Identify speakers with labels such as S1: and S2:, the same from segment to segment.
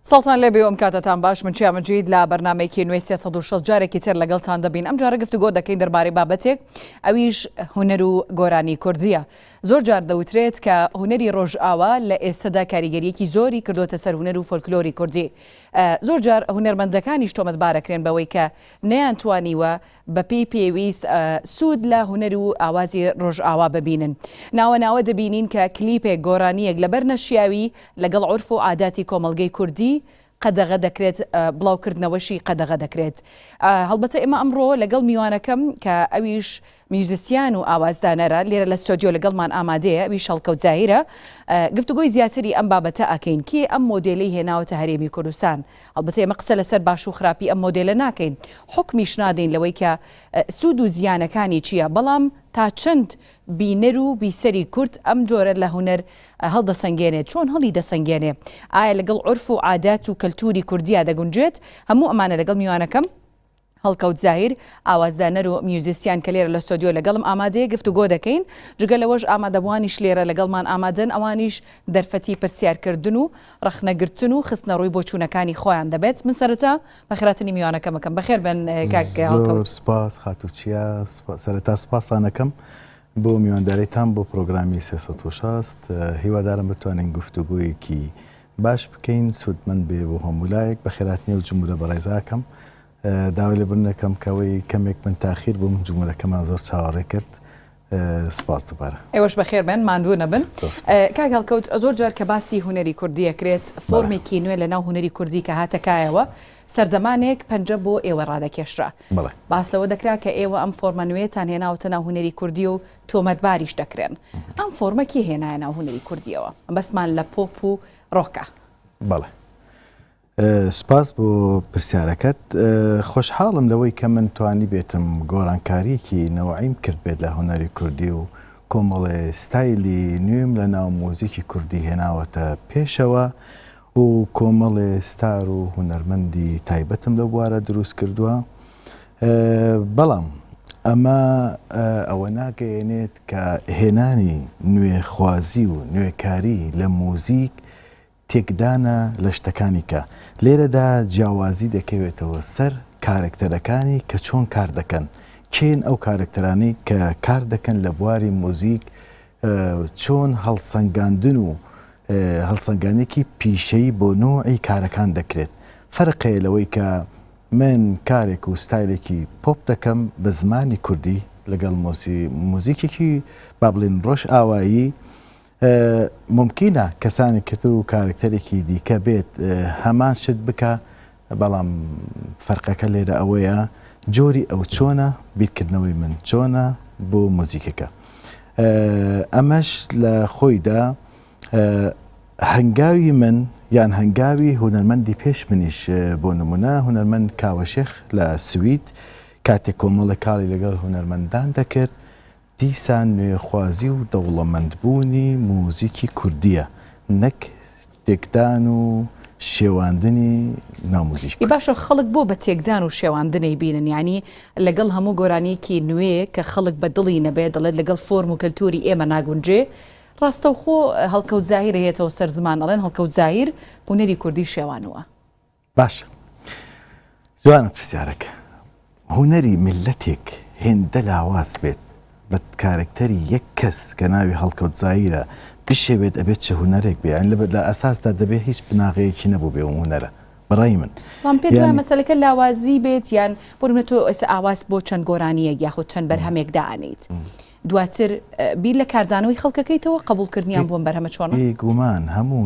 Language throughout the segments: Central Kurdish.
S1: ساڵتان لێبێ ئەم کاتتان باش من چیا مەجید لە بەرنامەیەکی نوێ 360 جارێکی تر لەگەڵتان دەبین. ئەم جارە گفتوگۆ دەکەین دەربارەی بابەتێک ئەویش هونەر و گۆرانی کوردیە. زۆر جار دەوترێت کە هونەری ڕۆژئاوا لە ئێستادا کاریگەریەکی زۆری کردوتە سەر هونەر و فۆلکلۆری کوردی. زۆر جار هونەرمەندەکانیش تۆمەتبارەکرێن بەوەی کە نەیانتوانیوە بە پێی پێویست سوود لە هونەر و ئاوازی ڕۆژئاوا ببینن. ناوە دەبینین کە کلیپێک گۆرانیەک لەبەر نەشیاوی لەگەڵ عورف و عاداتی کۆمەڵگەی کوردی قەدەغە دەکرێت، بڵاوکردنەوەشی قەدەغە دەکرێت. هەڵبەتە ئێمە ئەمڕۆ لەگەڵ میوانەکەم کە ئەویش میوزیسیان و ئاوازدانەرە لێرە لە ستۆدیۆ لەگەڵمان ئامادەیە، ئەویش هەڵکەوت زاهیرە، گفتوگۆی زیاتری ئەم بابەتە ئەکەین کێ ئەم مۆدێلەی هێناوەتە هەرێمی کوردستان. هەڵبەتە ئێمە قسە لەسەر باش و خراپی ئەم مۆدێلە ناکەین، حکمیش نادەین لەوەی کە سوود و زیانەکانی چییە، بەڵام تا چەند بینەر و بیسەری کورد ئەم جۆرە لە هونەر هەڵدەسەنگێنێت، چۆن هەڵی دەسەنگێنێ، ئایا لەگەڵ عورف و عادات و کەلتوری کوردیا دەگونجێت. هەموو ئەمانە لەگەڵ میوانەکەم هەڵکەوت زاهیر ئاوازدانەر و میوزیسیان کە لێرە لە ستۆدیۆ لەگەڵم ئامادەیە گفتوگۆ دەکەین. جگە لەوەش ئامادەبوانیش لێرە لەگەڵمان ئامادەن، ئەوانیش دەرفەتی پرسیارکردن و ڕەخنەگرتن و خستنەڕووی بۆچوونەکانی خۆیان دەبێت. من سەرەتا بەخێراتنی میوانەکەمەکەم. بەخێر بن کاک هەڵکەوت.
S2: سپاس خاتوچیا، سەرەتا سپاسانەکەم بۆ میوانداریتان بۆ پرۆگرامی 360. هیوادارم بتوانین گفتوگویەکی باش بکەین، سوودمەند بێ بۆ هەمولایەک. بەخێراتنی و جمهورە بەڕێزاکەم داوای لێبوردنەکەم کەوەی کەمێک من تاخیر بووم، جمهورەکەمان زۆر چاوەڕێ کرد. سپاس دووبارە.
S1: ئێوەش بەخێر بن، ماندوو نەبن. کاک هەڵکەوت، زۆر جار کە باسی هونەری کوردی ئەکرێت، فۆرمێکی نوێ لە ناو هونەری کوردی کە هاتەکایەوە سەردەمانێک پەنجە بۆ ئێوە ڕادەکێشرا. باس لەوە دەکرا کە ئێوە ئەم فۆرمە نوێتان هێناوەتە ناو هونەری کوردی و تۆمەتباریش دەکرێن. ئەم فۆرمە کی هێنایە ناو هونەری کوردیەوە؟ بەسمان لە پۆپ و ڕۆکە.
S2: بەڵێ، سپاس بۆ پرسیارەکەت. خۆشحاڵم لەوەی کە من توانی بێتم گۆرانکاریەکی نەوەعیم کرد بێت لە هونەری کوردی و کۆمەڵێ ستایلی نوێم لە ناو مۆزیکی کوردی هێناوەتە پێشەوە و کۆمەڵێ ستار و هونەرمەندی تایبەتم لە بوارە دروست کردووە. بەڵام ئەمە ئەوە ناگەیەنێت کە هێنانی نوێخوازی و نوێکاری لە مۆزیک تێکدانە لە شتەکانی کە لێرەدا جیاوازی دەکەوێتەوە سەر کارکتەرەکانی کە چۆن کار دەکەن، کێن ئەو کارکتەرانی کە کار دەکەن لە بواری مۆزیک، چۆن هەڵسەنگاندن و هەڵسەنگانێکی پیشەی بۆ نوعی کارەکان دەکرێت. فەرقەیە لەوەی کە من کارێک و ستایلێکی پۆپ دەکەم بە زمانی کوردی لەگەڵ مۆزیکێکی با بڵێن ڕۆژ ئاوایی. ممکنە کەسانی کەتر و کارکتەرێکی دیکە بێت هەمان شت بکە، بەڵام فەرقەکە لێرە ئەوەیە جۆری ئەو چۆنە، بیرکردنەوەی من چۆنە بۆ مۆزیکەکە. ئەمەش لە خۆیدا هەنگاوی من یان هەنگاوی هونەرمەندی پێش منیش، بۆ نمونە هونەرمەند کاوەشێخ لە سوید کاتێک کۆمەڵە کاڵی لەگەڵ هونەرمەندان دەکرد، دیسان نوێخوازی و دەوڵەمەندبوونی مۆزیکی کوردیە، نەک تێکدان و شێواندنی ناومۆزیک.
S1: باشە خەڵک بۆ بە تێکدان و شێواندنەی بینن، یعنی لەگەڵ هەموو گۆرانیەکی نوێ کە خەڵک بە دڵی نەبێت دەڵێت لەگەڵ فۆرم و کەلتوری ئێمە ناگونجێ. ڕاستەوخۆ هەڵکەوت زاهیرە هێتەوە سەر زمان، ئەڵێن هەڵکەوت زاهیر هونەری کوردی شێوانەوە.
S2: باشە، جوانە پرسیارەکە. هونەری ملەتێک هێندە لاواز بێت بە کارکتەری یەک کەس کە ناوی هەڵکەوت زاهیرە بشێوێت ئەبێت چه هونەرێک بێ، لە ئەساسدا دەبێت هیچ بناغەیەکی نەبوو بێ هونەرە. بەڕای من
S1: پێ مەسەلەکە لاوازی بێت، یان بۆ تۆ ئێستا ئاواز بۆ چەند گۆرانیەک یاخود چەند بەرهەمێک داعانیت، دواتر بیر لە کاردانەوەی خەڵکەکەیتەوە قبولکردنیان بۆم بەرهەمە چۆنە؟
S2: بێگومان هەموو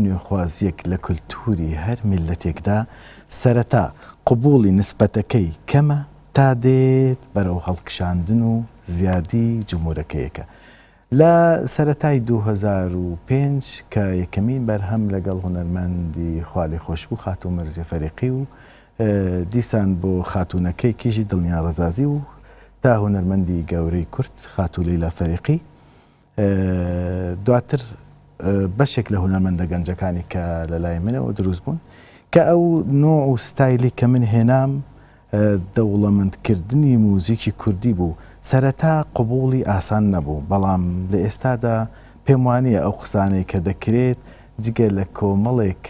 S2: نوێخوازیەک لە کولتوری هەر میلەتێکدا سەرەتا قبوڵی نسبەتەکەی کەمە تا دێت بەرەو هەڵکشاندن و زیادی جمهورەکەیەکە. لە سەرەتای 2005 کە یەکەمین بەرهەم لەگەڵ هونەرمەندی خوالی خۆشبوو خاتوو مەرزیە فەریقی و دیسان بۆ خاتوونەکەی کیژی دڵنیا ڕەزازی و تا هونەرمەندی گەورەی کورد خاتوو لەیلا فەریقی، دواتر بەشێک لە هونەرمەندە گەنجەکانی کە لە لای منەوە دروست بوون کە ئەو نوع و ستایلی کە من هێنام دەوڵەمەندکردنی مۆزیکی کوردی بوو. سەرەتا قبوڵی ئاسان نەبوو، بەڵام لە ئێستادا پێم وانییە ئەو قسانەی کە دەکرێت جگە لە کۆمەڵێک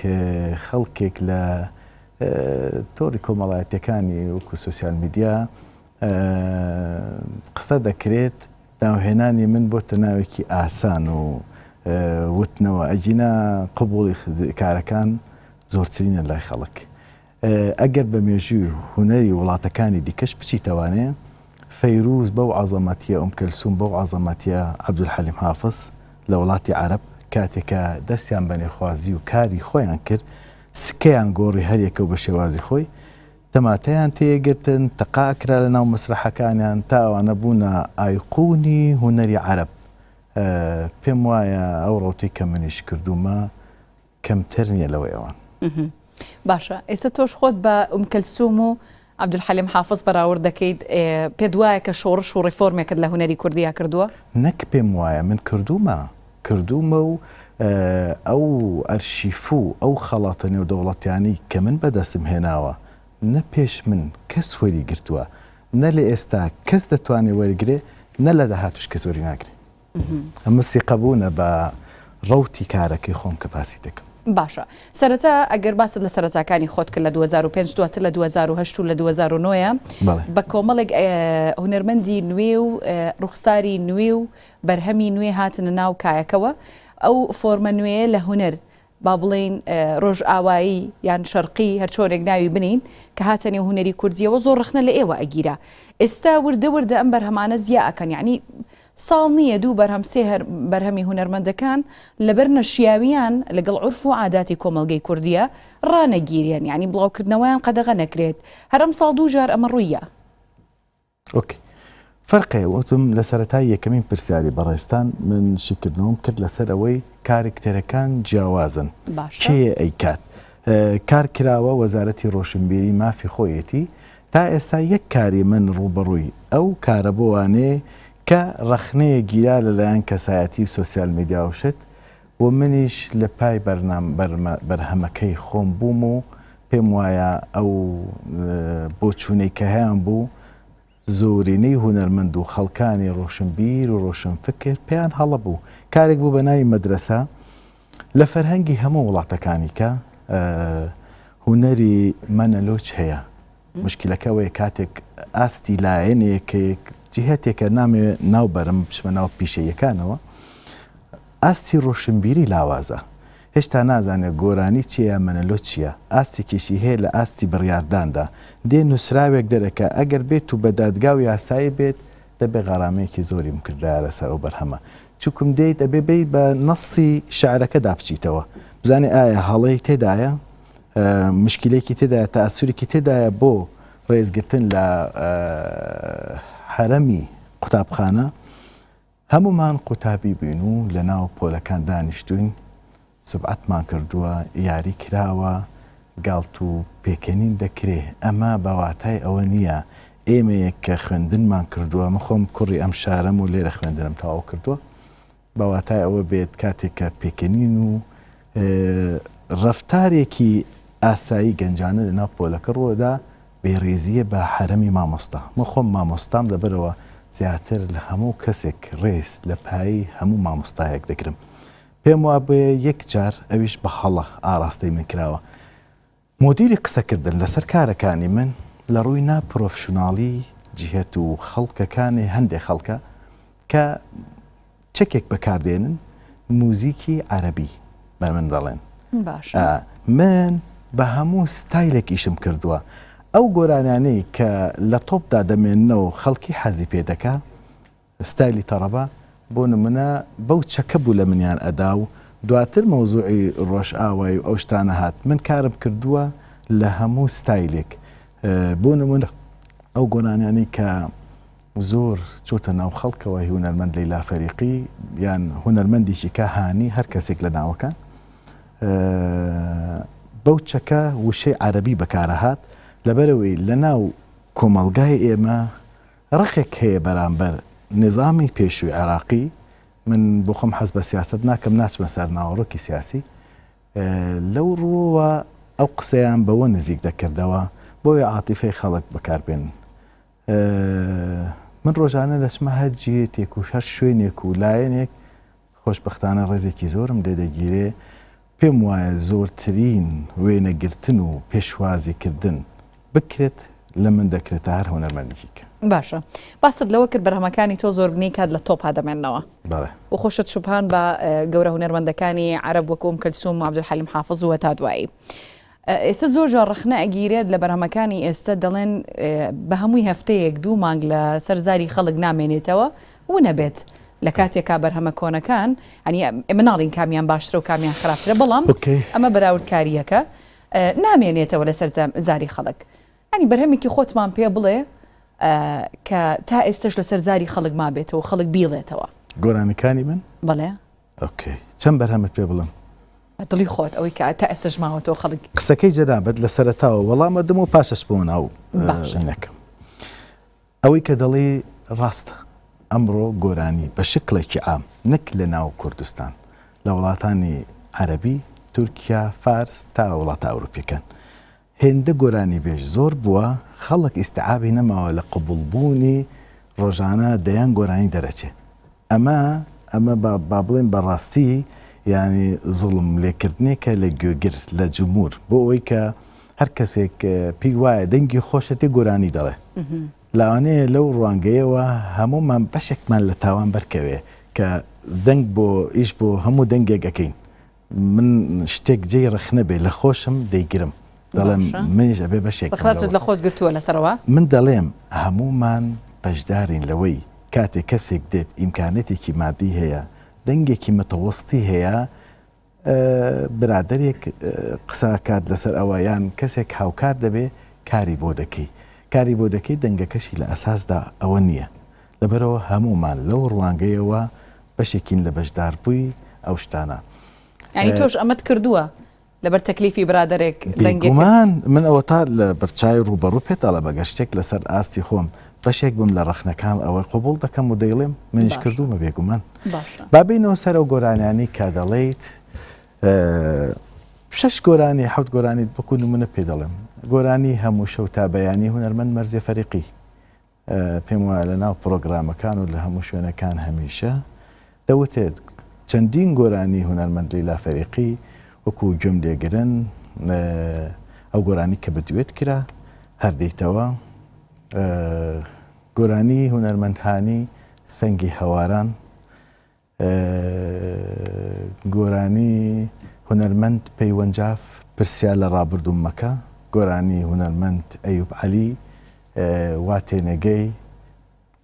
S2: خەڵکێک لە تۆری کۆمەڵایەتەکانی وەکو سوسیال میدیا قسە دەکرێت داوهێنانی من بۆتە ناوێکی ئاسان و وتنەوە ئەجینا قبوڵی کارەکان زۆرترینە لای خەڵک. ئەگەر بە مێژووی هونەری وڵاتەکانی دیکەش بچیتەوانێ فەیروز بەو عەزەمەتیە کەلسوم بەو عەزەمەتیە عەبدولحەلیم حافز لە وڵاتی عەرەب کاتێکە دەستیان بە نێخوازی و کاری خۆیان کرد سکەیان گۆڕی هەرێکە و بە شێوازی خۆی تەماتەیان تێگرتن تەقاکرا لە ناو مەسرەحەکانیان تا ئەوانە بوونە ئایقونی هونەری عەرەب. پێم وایە ئەو ڕۆتەی کە منیش کردومە کەمتر نییە لەوەی ئەوان.
S1: باشە ئێستا تۆش خۆت بە کەلسوم و عەبدولحەلیم حافز بەراورد دەکەیت پێت وایە کە شۆڕش و ڕیفۆرمێکت لە هونەری کوردیا کردووە؟
S2: نەک پێم وایە من کردومە و ئەو ئەرشیفو ئەو خەڵاتە نێودەوڵەتیانی کە من بەدەستم هێناوە نە پێش من کەس وەری گرتووە نە لە ئێستا کەس دەتوانێت وەرگێ نە لە داهاتوش کەس وەری ناگرێت. ئەمە سیقەبوونە بە ڕەوتی کارەکەی خۆم کە باسی دەکەم.
S1: باشە سەرەتا ئەگەر باست لە سەرەتاکانی خۆت کرد لە 2005 دواتر لە 2008 و لە 2009 بە کۆمەڵێک هونەرمەندی نوێ و ڕوخساری نوێ و بەرهەمی نوێ هاتنە ناو کایەکەوە ئەو فۆرمە نوێ لە هونەر با بڵێن ڕۆژ ئاوایی یان شەرقی هەرچۆرێک ناوی بنین کە هاتەنێ هونەری کوردیەوە زۆر ڕخنە لە ئێوە ئەگیرە. ئێستا وردە ئەم بەرهەمانە زیاکەن یعنی ساڵ نییە دوو بەرهەم سێ بەرهەمی هونەرمەندەکان لەبەر نەشیاویان لەگەڵ عورف و عاداتی کۆمەڵگەی کوردیە ڕانەگیریان یعنی بڵاوکردنەوەیان قەدەغە نەکرێت هەرم ساڵ دوو جار ئەمە ڕوویە.
S2: ئۆکێ فەرقێ وتم لە سەرەتای یەکەمین پرسیاری بەڕێستان من شکردنەوەم کرد لەسەر ئەوەی کارکتەرەکان جیاوازن کێ ئەیکات کار کراوە وەزارەتی ڕۆشنبیری مافی خۆیەتی تا ئێستا یەک کاری من ڕوبەڕووی ئەو کارە بۆوانێ کە ڕەخنەیە گیرا لەلایەن کەسایەتی سوسیال میدیا وشت و منیش لە پای بەرهەمەکەی خۆم بووم و پێم وایە ئەو بۆچوونەی کە هەیان بوو زۆرینەی هونەرمەند و خەڵکانی ڕۆشنبیر و ڕۆشنفکر پێیان هەڵە بوو. کارێک بوو بە ناوی مەدرسە لە فەرهەنگی هەموو وڵاتەکانی کە هونەری مەنەلۆچ هەیە. مشکلەکەوەی کاتێک ئاستی لایەنێکێک جهتێکە نامێ ناو بەرم بچمە ناو پیشەیەکانەوە ئاستی ڕۆشنبیری لاوازە هێشتا نازانێت گۆرانی چیە مەنەلۆ چییە ئاستێکیشی هەیە لە ئاستی بڕیارداندا دێ نووسراوێک دەرەکە ئەگەر بێت و بە دادگا و یاسایی بێت دەبێ غەرامەیەکی زۆریم کردایە لەسەر ئەو بەرهەمە چووکم دەیت دەبێ بیت بە نەسی شعرەکە دابچیتەوە بزانێ ئایا هەڵەیەک تێدایە مشکلێکی تێدایە تەئەسوورێکی تێدایە بۆ ڕێزگرتن لە حرەمی قوتابخانە هەمومان قوتابی بووین و لە ناو پۆلەکان دانیشتوین سبعەتمان کردووە یاری کراوە گاڵت و پێکەنین دەکرێ ئەمە بەواتای ئەوە نییە ئێمەیەک کە خوێندنمان کردووە من خۆم کوڕی ئەم شارەم و لێرە خوێندنم تەواو کردووە بەواتای ئەوە بێت کاتێک کە پێکەنین و ڕەفتارێکی ئاسایی گەنجانە لە ناو پۆلەکە ڕۆدا بێڕێزیە بە حرەمی مامۆستا من خۆم مامۆستام لەبەرەوە زیاتر لە هەموو کەسێک ڕێز لە پایی هەموو مامۆستایەک دەگرم پێم وا بێ یەک جار ئەویش بە هەڵە ئاراستەی من کراوە مۆدیری قسەکردن لەسەر کارەکانی من لە ڕووی ناپرۆفشناڵی جهێت و خەڵکەکانی هەندێک خەڵکە کە چەکێک بەکاردێنن موزیکی عەرەبی بە من دەڵێن من بە هەموو ستایلێک ئیشم کردووە ئەو گۆرانانەی کە لە تۆپدا دەمێننەوە خەڵکی حەزی پێ دەکا ستایلی تەڕەبا بۆ نمونە بەو چەکە بوو لە منیان ئەدا و دواتر مەوزوعی ڕۆژ ئاوای و ئەو شتانە هات من کارم کردووە لە هەموو ستایلێک بۆ نمونە ئەو گۆرانانەی کە زۆر چۆتە ناو خەڵکەوە هونەرمەند لەیلا فەریقی یان هونەرمەندێکی کە هانی هەر کەسێک لە ناوەکان بەو چەکە وشەی عەرەبی بەکارەهات لەبەرەوەی لە ناو کۆمەڵگای ئێمە ڕقێک هەیە بەرامبەر نظامی پێشووی عێراقی من بۆ خۆم حەز بە سیاست ناکەم ناچمە سەر ناوەڕۆکی سیاسی لەو ڕووەوە ئەو قسەیان بەوە نزیک دەکردەوە بۆیە عاتیفەی خەڵک بەکاربێنن من ڕۆژانە دەچمە هەر جێتێک و هەر شوێنێک و لایەنێک خۆشبەختانە ڕێزێکی زۆرم لێ دەگیرێ پێم وایە زۆرترین وێنەگرتن و پێشوازیکردن بکرێت لە من دەکرێتە هەر هونەرمەندێکیکە.
S1: باشە باست لەوە کرد بەرهەمەکانی تۆ زۆر بنی کات لە تۆپ هادەمێنەوە و خۆشت شوبهان بە گەورە هونەرمەندەکانی عەرەب وەکوم کەلسوم و عەبدولحەلیم حافظ و تا دوایی. ئێستا زۆر جار ڕخنە ئەگیرێت لە بەرهەمەکانی ئێستا دەڵێن بە هەمووی هەفتەیەک 2 مانگ لە سەرزاری خەڵک نامێنێتەوە و نەبێت لە کاتێکا بەرهەمە کۆنەکان ئەنی ئێمە ناڵین کامیان باشترە و کامیان خراپترە بەڵام ئەمە بەراوردکاریەکە نامێنێتەوە لە سەرزاری خەڵک. ئەنی بەرهەمێکی خۆتمان پێ بڵێ کە تا ئێستش لە سەرزاری خەڵک مابێتەوە خەڵک بیڵێتەوە.
S2: گۆرانەکانی من؟
S1: بەڵێ.
S2: ئۆکێ. چەند بەرهەمت پێ بڵم؟
S1: دڵی خۆت ئەوەی کە تا ئێستش ماوەتەوە خەڵک.
S2: قسەکەی جەنابەت لە سەرەتاوە وەڵامە دەم و پاشەش بۆ ناو ژینەکەم. ئەوەی کە دەڵێ ڕاستە. ئەمڕۆ گۆرانی بە شکلێکی عام نەک لە ناو کوردستان لە وڵاتانی عەرەبی، تورکیا، فارس تا وڵاتە ئەوروپیەکان هێندە گۆرانی بێژ زۆر بووە خەڵک ئیستیعابی نەماوە لە قبوڵبوونی ڕۆژانە دەیان گۆرانی دەرەچێ. ئەمە با بڵێن بەڕاستی یعنی زوڵم لێکردنێکە لە گوێگر لە جمهور بۆ ئەوەی کە هەر کەسێک پێی وایە دەنگی خۆشەتی گۆرانی دەڵێ. لاوانەیە لەو ڕوانگەیەوە هەمومان بەشێکمان لە تاوان بەرکەوێ کە دەنگ بۆ ئیش بۆ هەموو دەنگێکەکەین. من شتێک جێی ڕخنە بێ لە خۆشم دەیگرم دەڵێم منیش ئەبێ بەشێک
S1: لە خۆت گرتووە لەسەرەوە.
S2: من دەڵێم هەمومان بەشدارین لەوەی کاتێک کەسێک دێت ئیمکانەتێکی مادی هەیە دەنگێکی متەوەستی هەیە برادێک قساکات لەسەر ئەوە یان کەسێک هاوکار دەبێ کاری بۆ دەکەی دەنگەکەشی لە ئەساسدا ئەوە نییە. لەبەرەوە هەمومان لەو ڕوانگەیەوە بەشێکین لە بەشداربووی ئەو شتانە.
S1: ینی تۆش ئەمەت کردووە لەبەر تەکلیفی برادێک
S2: دەنگێکمان من ئەوە تا لە بەرچای ڕوبەڕوو پێتاڵە بەگەشتێک لەسەر ئاستی خۆم بەشێک بم لە ڕەخنەکان ئەوەی قبول دەکەم و دەیڵێم منیش کردومە بێگومان. بابینەوە سەر ئەو گۆرانیانی کە دەڵێیت 6 گۆرانی 7 گۆرانی بکو نمونە پێ دەڵێم. گۆرانی هەموو شەو تا بەیانی هونەرمەند مەرزێ فەریقی پێم وایە لە ناو پرۆگرامەکان و لە هەموو شوێنەکان هەمیشە دەوتێت چەندین گۆرانی هونەرمەند لیلا فەریقی وەکو گوێم لێگرن ئەو گۆرانی کە بەدوێت کرا هەردەیتەوە گۆرانی هونەرمەندهانی سەنگی هەواران گۆرانی هونەرمەند پەیوەنجاف پرسیا لە ڕابردوومەکە گۆرانی هونەرمەند ئەیوب عەلی وا تێنەگەی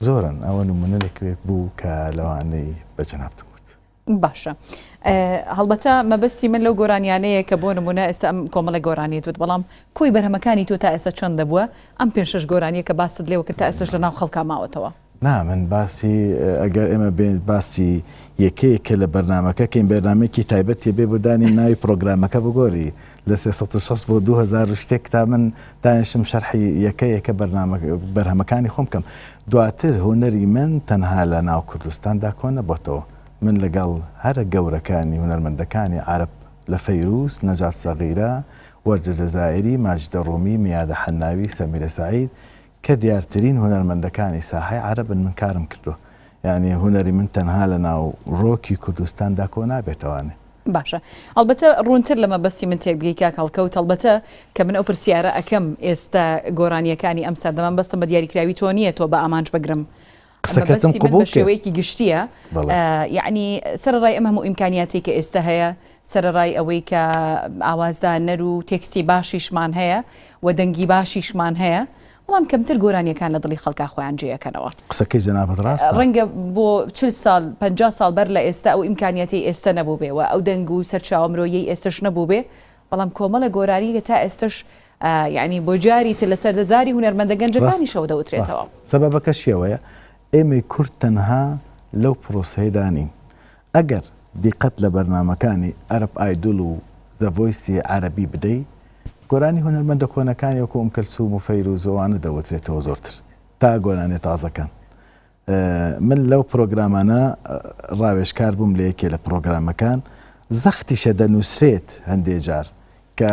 S2: زۆرن ئەوە نمونە لەکوێ بوو کە لەوانەی بەجەنابتم وت.
S1: باشە هەڵبەتە مەبەستی من لەو گۆرانیانەیە کە بۆ نمونە ئێستا ئەم کۆمەڵە گۆرانیت وت بەڵام کۆی بەرهەمەکانی تۆ تا ئێستا چەند دەبووە ئەم 5-6 گۆرانیە کە باست لێوە کرد تا ئێستش لە ناو خەڵکا ماوەتەوە.
S2: نا من باسی ئەگەر ئێمە بێن باسی یەکەیەکە لە بەرنامەکەکەین بەرنامێکی تایبەتی بێ بۆدانی ناوی پرۆگرامەکە بگۆری لە 360 بۆ 2000 شتێک تا من دانیشتم شەرحی یەکەیەکە بەرهەمەکانی خۆم بکەم. دواتر هونەری من تەنها لە ناو کوردستاندا کۆ نەبووەتەوە. من لەگەڵ هەرە گەورەکانی هونەرمەندەکانی عەرب لە فەیروس، نەجات سەغیرە، وەرجە جەزائیری، ماجدە ڕوومی، میادە حەناوی، سەمیرە سەعید کە دیارترین هونەرمەندەکانی ساحەی عەربن من کارم کردو. یعنی هونەری من تەنها لە ناو ڕۆکی کوردستاندا کۆ نابێتەوانێ.
S1: باشە ئەلبەتە ڕوونتر لەمە بەستی من تێک بگەی کاک هەڵکەوت هەڵبەتە کە من ئەو پرسیارە ئەکەم ئێستا گۆرانیەکانی ئەم سەردەمان بەستم بە دیاریکراوی تۆ نییە تۆ بە ئامانج بگرم.
S2: قسەکەتم قبول
S1: بە شێوەیەکی گشتیە یعنی سەرڕای ئەم هەموو ئیمکانیاتی کە ئێستا هەیە سەرڕای ئەوەی کە ئاوازدانەر و تێکستی باشیشمان هەیە و دەنگی باشیشمان هەیە بەڵام کەمتر گۆرانیەکان لە دڵی خەڵکا خۆیان جێیەکەنەوە.
S2: قسەکەی جەنابەت ڕاستە.
S1: ڕەنگە بۆ 40 ساڵ 50 ساڵ بەر لە ئێستا ئەو ئیمکانیاتی ئێستا نەبوو بێەوە ئەو دەنگ و سەرچاوە مرۆیی ئێستش نەبوو بێ بەڵام کۆمەڵە گۆرانی کە تا ئێستش یعنی بۆ جاری تر لەسەر دەزاری هونەرمەندە گەنجەکانی شەو دەوترێتەوە.
S2: سەبەبەکە شێوەیە ئێمەی کورد تەنها لەو پرۆسەیەدانین ئەگەر دیقەت لە بەرنامەکانی ئەرب ئایدول و زەڤۆیسی عەرەبی بدەی گۆرانی هونەرمەندە کۆنەکانی وەکو ئوم کەلسوم و فەیروزەوانە دەوترێتەوە زۆرتر تا گۆرانی تازەکان. من لەو پرۆگرامانە ڕاوێژکار بووم لە یەکێ لە پرۆگرامەکان زەختیشە دەنووسرێت هەندێک جار کە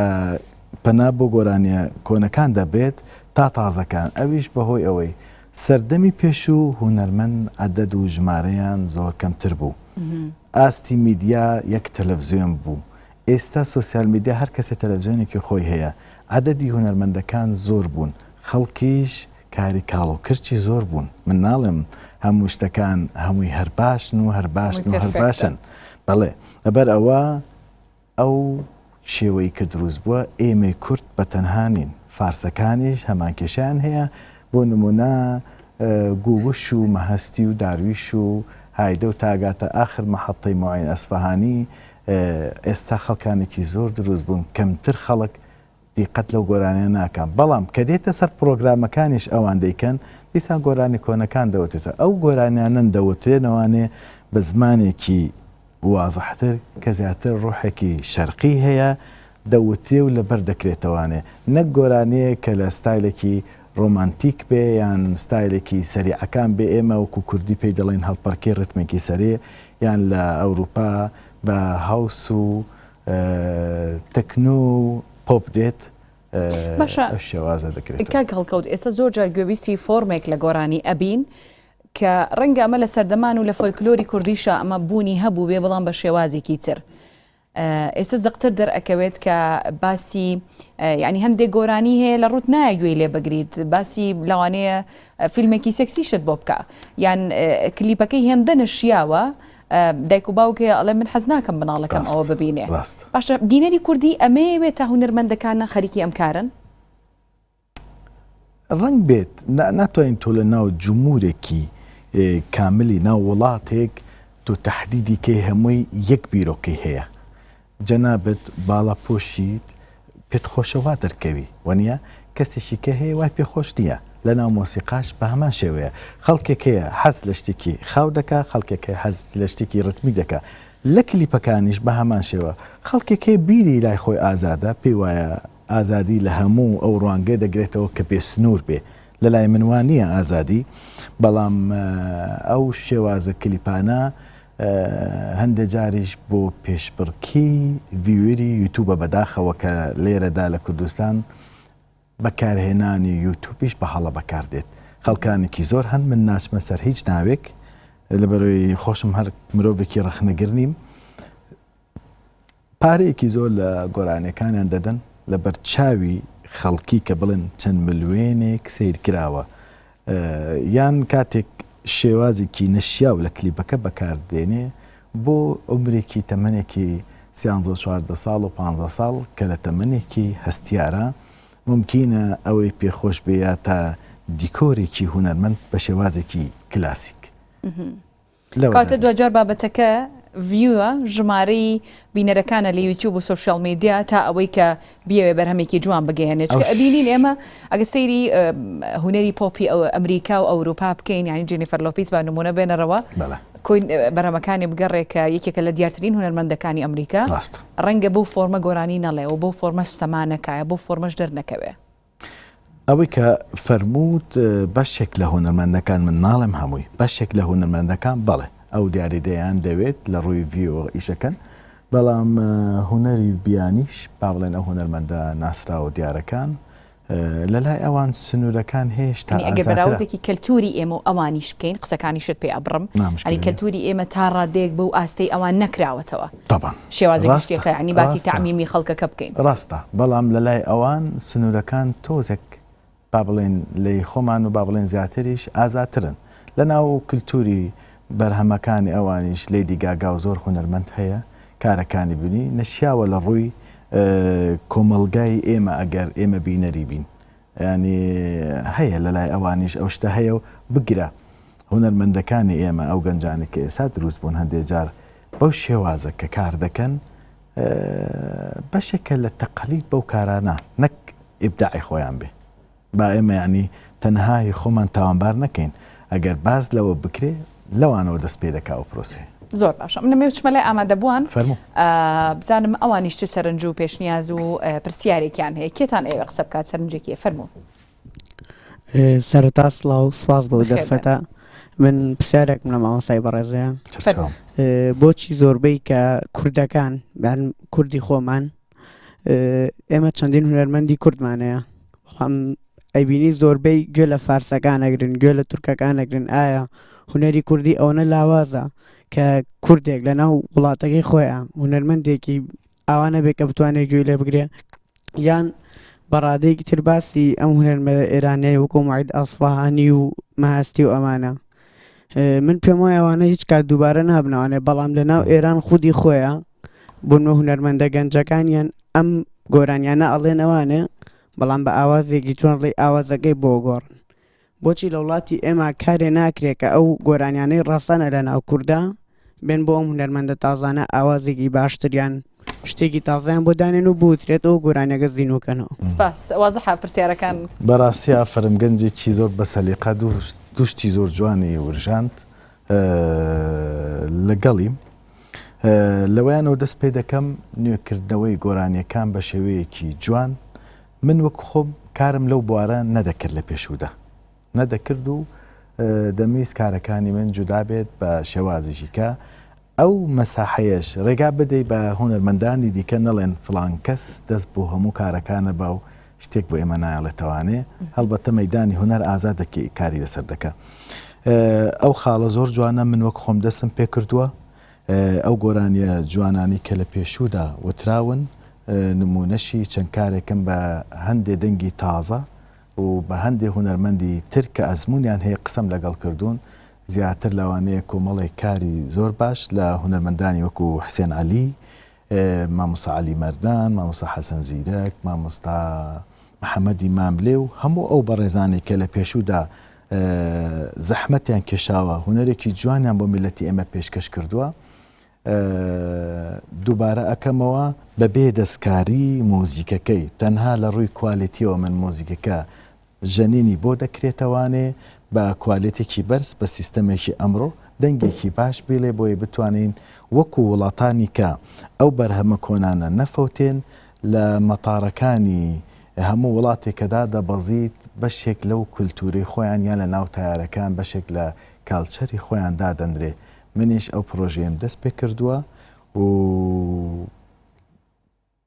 S2: پەنا بۆ گۆرانیە کۆنەکان دەبێت تا تازەکان ئەویش بەهۆی ئەوەی سەردەمی پێشوو هونەرمەند عەدەد و ژمارەیان زۆر کەمتر بوو. ئاستی میدیا یەک تەلەڤیزیۆن بوو. ئێستا سوسیال میدیا هەر کەسێک تەلەڤیزیۆنێکی خۆی هەیە عەدەدی هونەرمەندەکان زۆر بوون خەڵکیش کاری کاڵۆکرچی زۆر بوون من ناڵێم هەموو شتەکان هەمووی هەر باشن و هەر باشن و هەر باشن بەڵێ لەبەر ئەوە ئەو شێوەی کە دروست بووە ئێمەی کورد بە تەنهانین فارسەکانیش هەمان کێشیان هەیە بۆ نمونە گووگوش و مەهەستی و دارویش و هایدە و تاگاتە ئاخر مەحەطەی موعین ئەسفەهانی ئێستا خەڵکانێکی زۆر دروست بوون کەمتر خەڵک دیقەت لەو گۆرانیە ناکەم بەڵام کە دێتە سەر پرۆگرامەکانیش ئەوان دەیکەن دیسان گۆرانی کۆنەکان دەوتێتە ئەو گۆرانیانن دەوترێنەوانێ بە زمانێکی وازەحتر کە زیاتر ڕوحێکی شەرقی هەیە دەوترێ و لەبەر دەکرێتەوانێ نەک گۆرانەیە کە لە ستایلێکی ڕۆمانتیک بێ یان ستایلێکی سەریعەکان بێ ئێمە وەکو کوردی پێی دەڵێن هەڵپەرکەی ڕتمێکی سەرێ یان لە ئەوروپا بە هاوس و تەکنۆ و پۆپ دێت شێوازە دەکرێت
S1: کاک هەڵکەوت ئێستا زۆر جار گوێویستی فۆرمێک لە گۆرانی ئەبین کە ڕەنگە ئەمە لە سەردەمان و لە فۆلکلۆری کوردیشە ئەمە بوونی هەبوو بێ بەڵام بە شێوازێکی تر ئێستا زەقتر دەرئەکەوێت کە باسی ینی هەندێک گۆرانی هەیە لە ڕوت نایە گوێی لێ بگریت باسی لەوانەیە فیلمێکی سێکسیشت بۆ بکە یان کلیپەکەی هێندە نەشیاوە دایک و باوکێ ئەڵێ من حەز ناکەم بناڵەکەم ئەوە ببینێ باشە بینەری کوردی ئەمەوێت تا هونەرمەندەکانە خەریکی ئەم کارن
S2: ڕنگ بێت ناتوانین تۆ لە ناو جمهورێکی کاملی ناو وڵاتێک تۆ تەحدیدی کەی هەمووی یەک بیرۆکەی هەیە جەنابەت باڵا پۆشیت پێت خۆشەوا دەرکەوی وەنیە کەسێکی کە هەیە وای پێخۆش نییە لە ناو مۆسیقاش بە هەمان شێوەیە خەڵکێک هەیە حەز لە شتێکی خاو دەکا خەڵکێک هەیە حەز لە شتێکی ڕتمی دەکا لە کلیپەکانیش بە هەمان شێوە خەڵکێک هەیە بیری لای خۆی ئازادە پێی وایە ئازادی لە هەموو ئەو ڕوانگەی دەگرێتەوە کە پێ سنوور بێ لە لای منوان نییە ئازادی بەڵام ئەو شێوازە کلیپانە هەندێک جاریش بۆ پێشبڕکی ڤیوەری یوتوبە بەداخەوە کە لێرەدا لە کوردستان بەکارهێنانی یوتوبیش بە هەڵە بەکاردێت خەڵکانێکی زۆر هەن من ناچمە سەر هیچ ناوێک لەبەرەوەی خۆشم هەر مرۆڤێکی ڕەخنەگرنیم پارەیەکی زۆر لە گۆرانەکانیان دەدەن لە بەرچاوی خەڵکی کە بڵێن چەند ملوێنێک سیر کراوە یان کاتێک شێوازێکی نەشیاو لە کلیپەکە بەکاردێنێ بۆ عمرێکی تەمەنێکی 13 ساڵ و 15 ساڵ کە لە تەمەنێکی هەستیارە ممکنە ئەوەی پێخۆش بێ تا دیکۆرێکی هونەرمەند بە شێوازێکی کلاسیک
S1: کاتە دوجار بابەتەکە ڤیوە ژمارەی بینەرەکانە لە یوتیوب و سوشیال میدیا تا ئەوەی کە بیاوێ بەرهەمێکی جوان بگەێنێت چکە ئەبینین ئێمە ئەگە سەیری هونەری پۆپی ئەمریکا و ئەوروپا بکەین یانی جێنیفەر لۆپیس با نمونە بێنەرەوە کۆی بەرهەمەکانی بگەڕێکە یەکێکە لە دیارترین هونەرمەندەکانی ئەمریکا ڕەنگە بەو فۆرمە گۆرانی نەڵێ و بەو فۆرمە سەمانەکایە بۆ فۆرمەش دەرنەکەوێ
S2: ئەوەی کە فەرمووت بەشێک لە هونەرمەندەکان من ناڵێم هەمووی بەشێک لە هونەرمەندەکان بەڵێ ئەو دیاریدەیان دەوێت لە ڕووی ڤیۆ ئیشەکەن بەڵام هونەری بیانیش با بڵێن ئەو هونەرمەندە ناسراوە دیارەکان لەلای ئەوان سنوورەکان هێشتا
S1: ئەگەر بەراوردێکی کەلتوری ئێمە و ئەوانیش بکەین قسەکانیشت پێ ئەبڕم ئەنی کەلتوری ئێمە تا ڕادێک بەو ئاستەی ئەوان نەکراوەتەوە شێوازێکی شتێکە ینی باسی تعمیمی خەڵکەکە بکەین
S2: ڕاستە بەڵام لەلای ئەوان سنوورەکان تۆزێک با بڵێن لەی خۆمان و با بڵێن زیاتریش ئازاترن لەناو کللتوری بەرهەمەکانی ئەوانیش لێدی گاگا و زۆر هونەرمەند هەیە کارەکانی بینی نەشیاوە لە ڕووی کۆمەلگای ئێمە ئەگەر ئێمە بینەری بین ینی هەیە لەلای ئەوانیش ئەو شتە هەیە و بگرە هونەرمەندەکانی ئێمە ئەو گەنجانێک کە ئێستا دروست بوون هەندێک جار بەو شێوازە کە کار دەکەن بەشێکە لە تەقەلید بەو کارانە نەک ئیبداعی خۆیان بێ با ئێمە یعنی تەنهای خۆمان تاوانبار نەکەین ئەگەر باز لەوە بکرێ لەوانەوە دەست پێ دەکا و پرۆسێ
S1: زۆر باشە منەمێ چمە لای ئامادەبووان بزانم ئەوانیش چ سەرنج و پێشنیاز و پرسیارێکیان هەیە کێتان ئێوە قسە بکات سەرنجێکی فەرموو
S3: سەرەتا سڵاو سواز بۆ دەرفەتە من پرسیارێکم لە مامۆسای بەڕێزەیە بۆچی زۆربەی کە کوردەکان کوردی خۆمان ئێمە چەندین هونەرمەندی کوردمانەیە بەڵام ئەیبینی زۆربەی گوێ لە فارسەکان ئەگرن گوێ لە تورکەکان ئەگرن ئایا هونەری کوردی ئەوەنە لاوازە کە کوردێک لە ناو وڵاتەکەی خۆیان هونەرمەندێکی ئەوانە بێ کە بتوانێت گوێ لێ بگرێ یان بەڕادەیەکی تر باسی ئەم هونەرمەندە ئێرانیە وەکو موعید ئەسفەهانی و مەهەستی و ئەمانە من پێم وایە ئەوانە هیچ کات دووبارە نابنەوانێ بەڵام لەناو ئێران خودی خۆیە بوونمە هونەرمەندە گەنجەکانیان ئەم گۆرانیانە ئەڵێن ئەوانێ بەڵام بە ئاوازێکی چۆن ڕێی ئاوازەکەی بۆ گۆڕن بۆچی لە وڵاتی ئێمە کارێ ناکرێت کە ئەو گۆرانیانەی ڕەسەنە لە ناو کووردا بێن بۆ ئەم هونەرمەندە تازانە ئاوازێکی باشتریان شتێکی تازایان بۆ دانێن و بوترێت ئەو گۆرانەکە زیینوکەنەوە
S1: سپاس وازە پرسیارەکان
S2: بەڕاستی ئافرم گەنجێکی زۆر بە سەلیقە دوشتی زۆر جوانی ورژاند لەگەڵیم لەوەیانەوە دەست پێ دەکەم نوێکردنەوەی گۆرانیەکان بە شێوەیەکی جوان من وەک خۆم کارم لەو بوارە نەدەکرد لە پێشودا نەدەکرد و دەمویست کارەکانی من جودا بێت بە شێوازیشی کە ئەو مەساحەیەش ڕێگا بدەی بە هونەرمەندانی دیکە نەڵێن فڵان کەس دەست بۆ هەموو کارەکانە بە و شتێک بۆ ئێمە نایڵێتەوانێ هەڵبەتە مەدانی هونەر ئازادەکەی کاری لەسەر دەکە ئەو خاڵە زۆر جوانە من وەک خۆم دەستم پێ کردووە ئەو گۆرانیە جوانانی کە لە پێشوودا وتراون نمونەشی چەند کارێکم بە هەندێ دەنگی تازە و بە هەندێ هونەرمەندی تر کە ئەزمونیان هەیە قسەم لەگەڵ کردوون زیاتر لەوانەیە کۆمەڵی کاری زۆر باش لە هونەرمەندانی وەکو حسێن عەلی مامۆستا عەلی مەردان مامۆستا حەسەن زیرەک مامۆستا محەممەدی ماملێ و هەموو ئەو بەڕێزانی کە لە پێشوودا زەحمەتیان کێشاوە هونەرێکی جوانیان بۆ میلەتی ئێمە پێشکەش کردووە دووبارە ئەەکەمەوە بەبێ دەستکاری مۆزیکەکەی تەنها لە ڕووی کوالیتیەوە من مۆزیکەکە ژەنینی بۆ دەکرێتەوانێ بە کوالیتێکی بەرز بە سیستەمێکی ئەمڕۆ دەنگێکی باش بێڵێ بۆی بتوانین وەکو وڵاتانی کە ئەو بەرهەمە کۆنانە نەفەوتێن لە مەتارەکانی هەموو وڵاتێکەدا دەبەزیت بەشێک لەو کولتوری خۆیان یان لە ناو تایارەکان بەشێک لە کاڵچەری خۆیان دادەندرێ منیش ئەو پرۆژەیەم دەست پێ کردووە و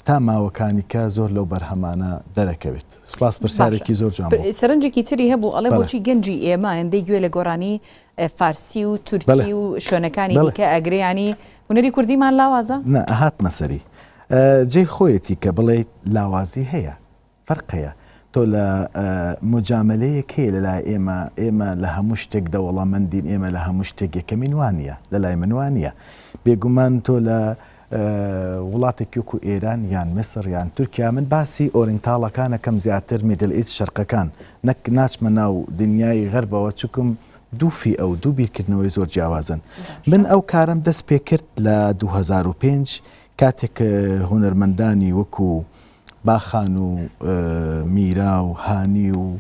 S2: تا ماوەکانی کە زۆر لەو بەرهەمانە دەرەکەوێت سپاس پرسیارێکی زۆر جوان
S1: سەرنجێکی تری هەبوو ئەڵێ بۆچی گەنجی ئێمە هەندەی گوێ لە گۆڕانی فارسی و تورکی و شوێنەکانی دیکە ئەگریانی هونەری کوردیمان لاوازە؟
S2: نە ئەهات مەسەری جێی خۆیەتی کە بڵێیت لاوازی هەیە فەرقەیە تۆ لە مجاملەیەک هەیە لەلای ئێمە لە هەموو شتێکدا وەڵامەندین ئێمە لە هەموو شتێک یەکەمین وانە لەلای من وانە بێگومان تۆ لە وڵاتێکی وەکو ئێران یان مسر یان تورکیا من باسی ئۆرینتاڵەکانەکەم زیاتر میدل ئیست شەرقەکان نەک ناچمە ناو دنیای غەربەوە چووکم دووفی ئەو دوو بیرکردنەوەی زۆر جیاوازن من ئەو کارم دەست پێ کرد لە 2005 کاتێک هونەرمەندانی وەکو باخان و میرا و هانی و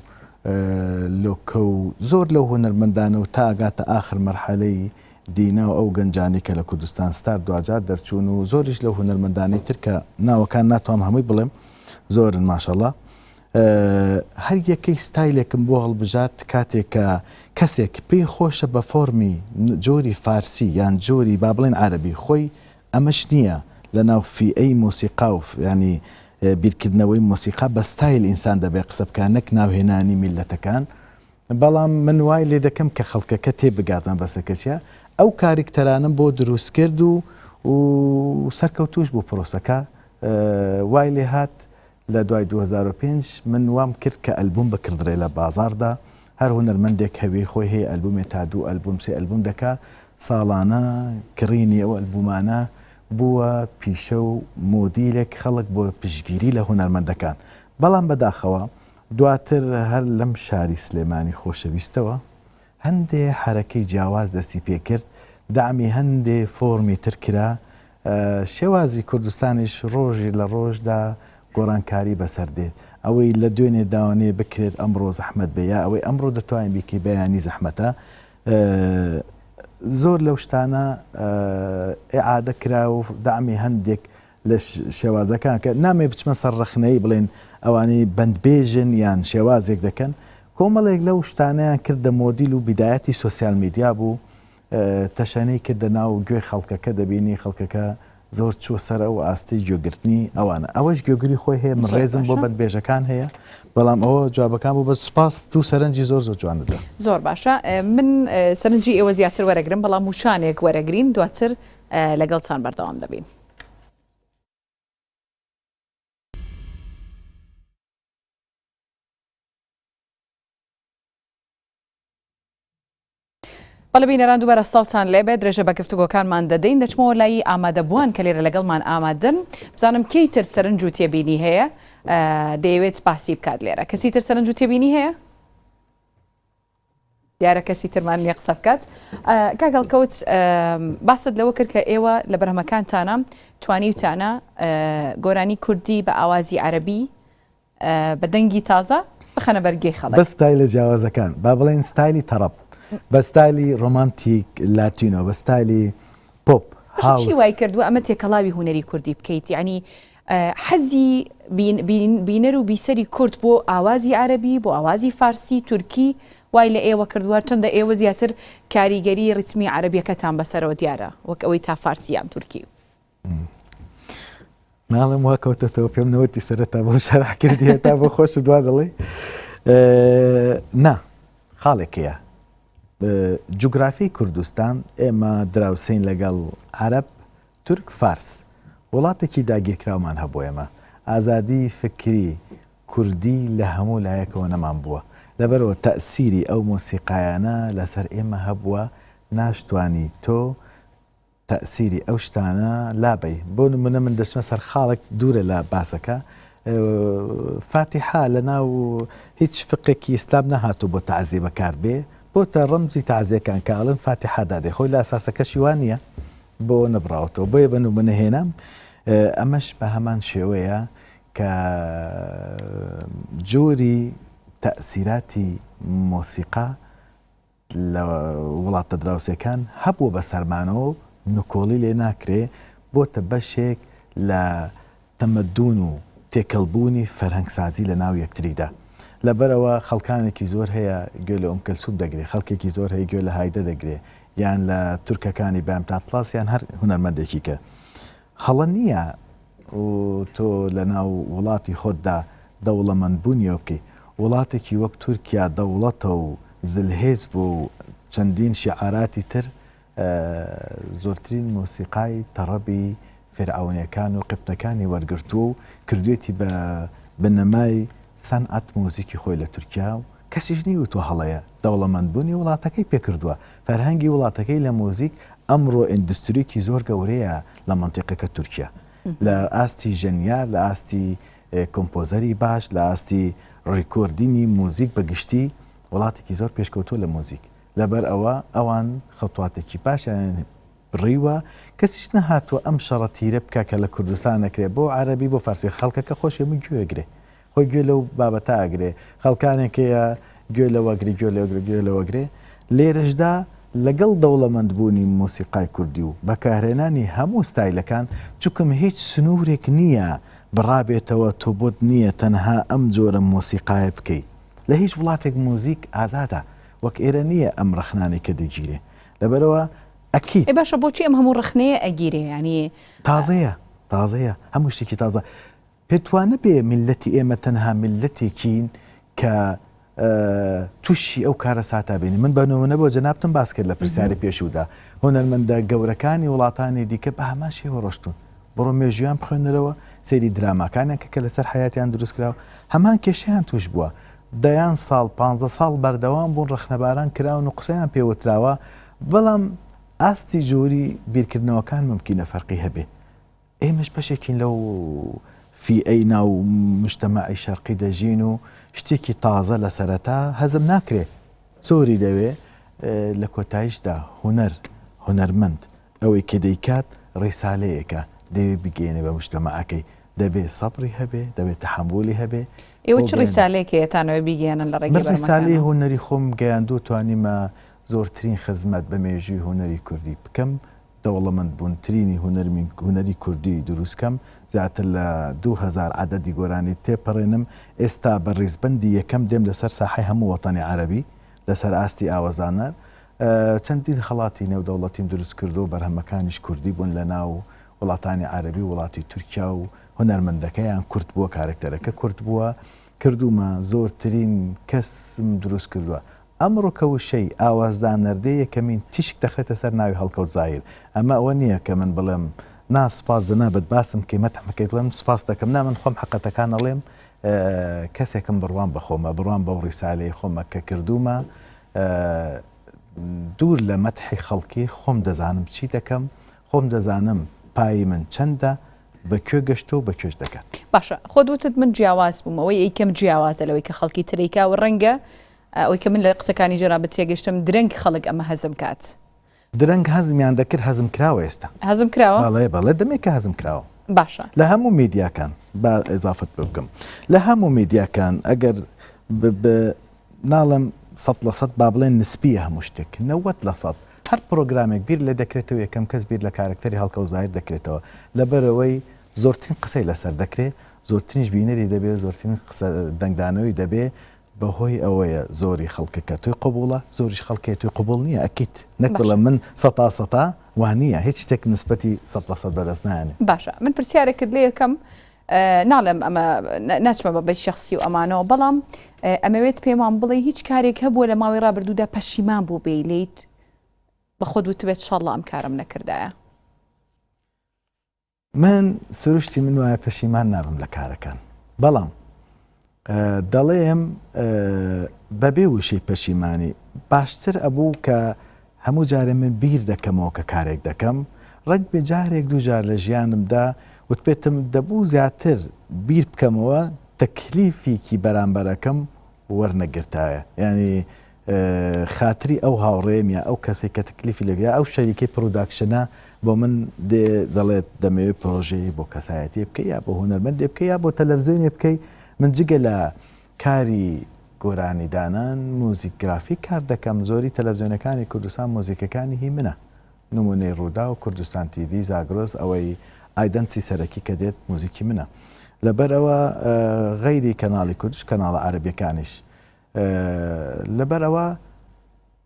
S2: لۆکە و زۆر لەو هونەرمەندانە و تا ئاگاتە ئاخر مەرحەلەی دینا و ئەو گەنجانی کە لە کوردستان ستار دوجار دەرچوون و زۆریش لەو هونەرمەندانی تر کە ناوەکان ناتوانم هەمووی بڵێم زۆرن ماشەڵڵا هەر یەکەی ستایلێکم بۆ هەڵبژارد کاتێک کە کەسێک پێی خۆشە بە فۆرمی جۆری فارسی یان جۆری با بڵێن عەرەبی خۆی ئەمەش نییە لە ناو فیئەی مۆسیقا و ینی بیرکردنەوەی مۆسیقا بە ستایل ئینسان دەبێ قسە بکە نەک ناوهێنانی میلەتەکان بەڵام من وای لێ دەکەم کە خەڵکەکە تێبگاتن بەسەکەچە ئەو کاریکتەرانم بۆ دروست کرد و سەرکەوتوش بۆ پرۆسەکە وای لێ هات لە دوای 2005 من وام کرد کە ئەلبوم بکردڕێ لە بازاردا هەر هونەرمەندێک هەوێ خۆی هەیە ئەلبومێ تا دوو ئەلبوم سێ ئەلبوم دەکا ساڵانە کڕینی ئەو ئەلبومانە بووە پیشە و مۆدیلێک خەڵک بۆ پشگیری لە هونەرمەندەکان بەڵام بەداخەوە دواتر هەر لەم شاری سلێمانی خۆشەویستەوە هەندێ حرەکەی جیاواز دەستی پێ کرد دامی هەندێ فۆرمی تر کرا شێوازی کوردستانیش ڕۆژی لە ڕۆژدا گۆڕانکاری بەسەردێت ئەوەی لە دوێنێ داوانێ بکرێت ئەمڕۆ زەحمەت بەیە ئەوەی ئەمڕۆ دەتوانین بیکەی بەیانی زەحمەتە زۆر لەو شتانە ئێعادە کرا و دامی هەندێک لە شێوازەکان کە نامێ بچمە سەر ڕەخنەی بڵێن ئەوانەی بەندبێژن یان شێوازێک دەکەن کۆمەڵێک لەو شتانەیان کردە مۆدیل و بیدایەتی سۆسیال میدیا بوو تەشەنەی کردە ناو گوێ خەڵکەکە دەبینی خەڵکەکە زۆر چوە سەرە و ئاستی گوێگرتنی ئەوانە ئەوەش گوێگری خۆی هەیە من ڕێزم بۆ بەندبێژەکان هەیە بەڵام ئەوە جوابەکان بوو بە سوپاس تو سەرنجی زۆر جوانەدا
S1: زۆر باشە من سەرنجی ئێوە زیاتر وەرەگرم بەڵام وشانێک وەرەگرین دواتر لەگەڵتان بەردەوام دەبین. بەڵێبینەران دووبارە ستاوسان لێبێت درێژە بە گفتوگۆکانمان دەدەین دەچمەوە لای ئامادەبووان کە لێرە لەگەڵمان ئامادەن بزانم کەی تر سەرنج و تێبینی هەیە دەیەوێت سپاسی بکات لێرە کەسی تر سەرنج و تێبینی هەیە دیارە کەسی ترمان نیە قسە بکات کاگەڵکەوت باست لەوە کرد کە ئێوە لە بەرهەمەکانتانە توانیوتانە گۆرانی کوردی بە ئاوازی عەرەبی بە دەنگی تازە بخەنە بەرگەی خەڵک
S2: بە ستایلە جیاوازەکان با بڵێن ستایلی تەڕەب بە ستایلی ڕۆمانتیک لاتینۆ بە ستایلی پۆپ
S1: چی وای کردووە ئەمە تێکەڵاوی هوەری کوردی بکەیت یعنی حەزی بینەر و بیسەری کورد بۆ ئاوازی عەرەبی بۆ ئاوازی فارسی تورکی وای لە ئێوە کردووە چەندە ئێوە زیاتر کاریگەری ڕیتمی عەرەبیەکەتان بەسەرەوە دیارە وەک ئەوەی تا فارسییان تورکی
S2: ناڵم وا کەوتەتەوە پێم نەوەتی سەرەتا بۆ شەرح کردی هێتا بۆ خۆش دوا دەڵێ نا خاڵێکەیە جوگرافی کوردستان ئێمە دراوسین لەگەڵ عەرەب تورک فارس وڵاتێکی داگیرکراومان هەبوو ئێمە ئازادی فکری کوردی لە هەموو لایەکەوە نەمان بووە لەبەرەوە تەئسیری ئەو مۆسیقایانە لەسەر ئێمە هەبووە ناشتوانی تۆ تەئسیری ئەو شتانە لابەی بۆ نمونە من دەچمە سەر خاڵێک دوورە لە باسەکە فاتیحا لە ناو هیچ فقێکی ئیسلام نەهاتوو بۆ تەعزیە بەکار بێ بۆتە ڕەمزی تەعزیەکان کاڵن فاتیحا دادێ خۆی لە ئاساسەکەشی وان نییە بۆ نەبراوەتەوە بۆیە بە نمونە هێنام ئەمەش بە هەمان شێوەیە کە جۆری تەئسیراتی مۆسیقا لە وڵاتە دراوسەکان هەبووە بە سەرمانەوە نکۆڵی لێ ناکرێ بۆتە بەشێک لە تەمەدون و تێکەڵبوونی فەرهەنگسازی لە ناو یەکتریدا لەبەرەوە خەڵکانێکی زۆر هەیە گوێ لە ئومکەلسوم دەگرێت خەڵکێکی زۆر هەیە گوێ لە هایدە دەگرێت یان لە تورکەکانی بامتاتڵاس یان هەر هونەرمەندێکی کە هەڵە نییە تۆ لە ناو وڵاتی خۆتدا دەوڵەمەندبوونیەوە بکەی وڵاتێکی وەک تورکیا دەوڵەتە و زلهێز بوو چەندین شیعاراتی تر زۆرترین مۆسیقای تەڕەبی فێرعەونیەکان و قبتەکانی وەرگرتووە و کردوێتی بە بنەمای سەنعەت مۆزیکی خۆی لە تورکیا و کەسیش نیوتوە هەڵەیە دەوڵەمەندبوونی وڵاتەکەی پێکردووە فەرهەنگی وڵاتەکەی لە مۆزیک ئەمڕۆ ئیندستریکی زۆر گەورەیە لە مەنتیقەکە تورکیا لە ئاستی ژەنیار لە ئاستی کۆمپۆزەری باش لە ئاستی ڕیکۆردینی مۆزیک بەگشتی وڵاتێکی زۆر پێشکەوتووە لە مۆزیک لەبەر ئەوە ئەوان خەڵاتێکی باشیان بڕیوە کەسیش نەهاتووە ئەم شەڕەتیرە بکە کە لە کوردستان نەکرێت بۆ عەرەبی بۆ فارسی خەڵکەکە خۆشی من گوێگرێ خۆی گوێ لەو بابەتە ئەگرێ خەڵکانێکەیە گوێ لەوەگری گوێ لەوەگرێ لێرەشدا لەگەڵ دەوڵەمەندبوونی مۆسیقای کوردی و بەکارهێنانی هەموو ستایلەکان چووکم هیچ سنوورێک نییە بڕابێتەوە تۆ بۆت نییە تەنها ئەم جۆرە مۆسیقایە بکەیت لە هیچ وڵاتێک مۆزیک ئازادە وەک ئێرە نییە ئەم ڕخنانێک کە دەگیرێ لەبەرەوە ئەکی
S1: باشە بۆچی ئەم هەموو ڕخنەیە ئەگیرێ ینی
S2: تازەیە هەموو شتێکی تازە پێتوانە بێ میلەتی ئێمە تەنها میلەتێکین کە تووشی ئەو کارە ساتا بینی من بە نمونە بۆ جەنابتم باس کرد لە پرسیاری پێشودا هۆنەرمەندە گەورەکانی وڵاتانی دیکە بە هەمان شێوە ڕۆشتون بڕۆ مێژویان بخوێنەرەوە سەیری دراماکانیان کە لەسەر حیاتیان دروست کراوە هەمان کێشیان توش بووە دەیان ساڵ 15 ساڵ بەردەوام بوون ڕخنەباران کراون و قسەیان پێوتراوە بەڵام ئاستی جۆری بیرکردنەوەکان ممکنە فەرقی هەبێ ئێمەش بەشێکین لەو فیئەی ناو مجتەمەعی شەرقی دەژین و شتێکی تازە لە سەرەتا هەزم ناکرێت زۆری دەوێ لە کۆتاییشدا هونەرمەند ئەوەی کە دەیکات ڕێسالەیەکە دەوێت بگەێنێ بە مجتەمەعەکەی دەبێت سەبری هەبێ دەبێت تەحمولی هەبێ
S1: ئێوە چ ڕیسالەیەکەیەتانەوە بیگەێنن لە ڕێگەی
S2: ڕیسالەی هونەری خۆم گەیاندوو توانیمە زۆرترین خزمەت بە مێژووی هونەری کوردی بکەم دەوڵەمەندبوونترینی هونەری کوردی دروستکەم زیاتر لە 2000 عەدەدی گۆرانی تێپەڕێنم ئێستا بە ڕیزبەندی یەکەم دێم لەسەر ساحەی هەموو وەتانی عەرەبی لەسەر ئاستی ئاوەزانەر چەندین خەڵاتی نێودەوڵەتیم دروست کردو بەرهەمەکانیش کوردی بوون لە ناو وڵاتانی عەرەبی وڵاتی تورکیا و هونەرمەندەکەیان کورد بووە کارکتەرەکە کورد بووە کردومە زۆرترین کەسم دروست کردووە ئەمڕۆ کەوشەی ئاوازدان نەردەی یەکەمین تیشک دەخرێتە سەر ناوی هەڵکەوت زایر ئەمە ئەوە نییە کە من بڵێم ناسپاس نابێت باسم کەمەت حمەکەیت بڵێم سپاس دەکەم نا من خۆم حەقەتەکان ئەڵێم کەسێکم بڕوان بە خۆمە بڕوان بەو ڕیسالەی خۆمە کە کردومە دوور لە مەدحی خەڵکی خۆم دەزانم چی دەکەم خۆم دەزانم پای من چەندە بەکوێ گەشتە و بەکوێش دەکات
S1: باشە خۆ دوتت من جیاواز بووم ئەوەی ئەیکەم جیاوازە لەوەی کە خەڵکی تریکا و ڕەنگە ئەوەی کە من لە قسەکانی جەنابەت تێگەشتم درەنگ خەڵک ئەمە هەزم کات
S2: درەنگ هەزمیان دەکرد هەزم کراوە ئێستا
S1: هەزم کراوە
S2: بەڵێ دەمێکە هەزم کراوە
S1: باشە
S2: لە هەموو میدیاکان با ئێزافت بکەم لە هەموو میدیاکان ئەگەر ناڵم 100% با بڵێن نسبیە هەموو شتێک 90% هەر پرۆگرامێک بیر لێ دەکرێتەوە یەکەم کەس بیر لە کارکتەری هەڵکە و زایر دەکرێتەوە لەبەرەوەی زۆرترین قسەی لەسەر دەکرێت زۆرترینش بینەری دەبێت زۆرترین قسە دەنگدانەوەی دەبێت بەهۆی ئەوەیە زۆری خەڵکەکە توی قبوڵە زۆریش خەڵکی توی قبول نییە ئەکیت نەکڵە من 100% وانە هیچ شتێک نسبەتی 100% بەدەست نایانێ
S1: باشە من پرسیارێکت لێ یەکەم ناڵێم ئەمە ناچمە بە بە شخصی و ئەمانەوە بەڵام ئەمەوێت پێمان بڵێ هیچ کارێک هەبووە لە ماوەی ڕابردوودا پەشیمان بوو بێ لێیت بە خۆت وتبێت شەڵڵا ئەم کارم نەکردایە
S2: من سروشتی من وایە پەشیمان نابم لە کارەکان بەڵام دەڵێم بەبێ وشەی پەشیمانی باشتر ئەبوو کە هەموو جارێ من بیر دەکەمەوە کە کارێک دەکەم ڕەنگ بێ جارێک دوو جار لە ژیانمدا وتپێتم دەبوو زیاتر بیر بکەمەوە تەکلیفێکی بەرامبەرەکەم وەرنەگرتایە ینی خاتری ئەو هاوڕێم یا ئەو کەسێک کە تکلیفی لەگە ئەو شەریکی پرۆداکشنە بۆ من دەڵێت دەمەوێت پرۆژەی بۆ کەسایەتی بکەی یا بۆ هونەرمەندێ بکەی یا بۆ تەلەڤیزیۆنێ بکەی من جگە لە کاری گۆرانیدانان موزیکگرافی کار دەکەم زۆری تەلەڤیزیۆنەکانی کوردستان مۆزیکەکانی هی منە نمونەی ڕوودا و کوردستان تیڤ زاگرۆز ئەوەی ئایدەنسی سەرەکی کە دێت موزیکی منە لەبەرەوە غەیری کەناڵی کوردش کەناڵە عەرەبیەکانیش لەبەرەوە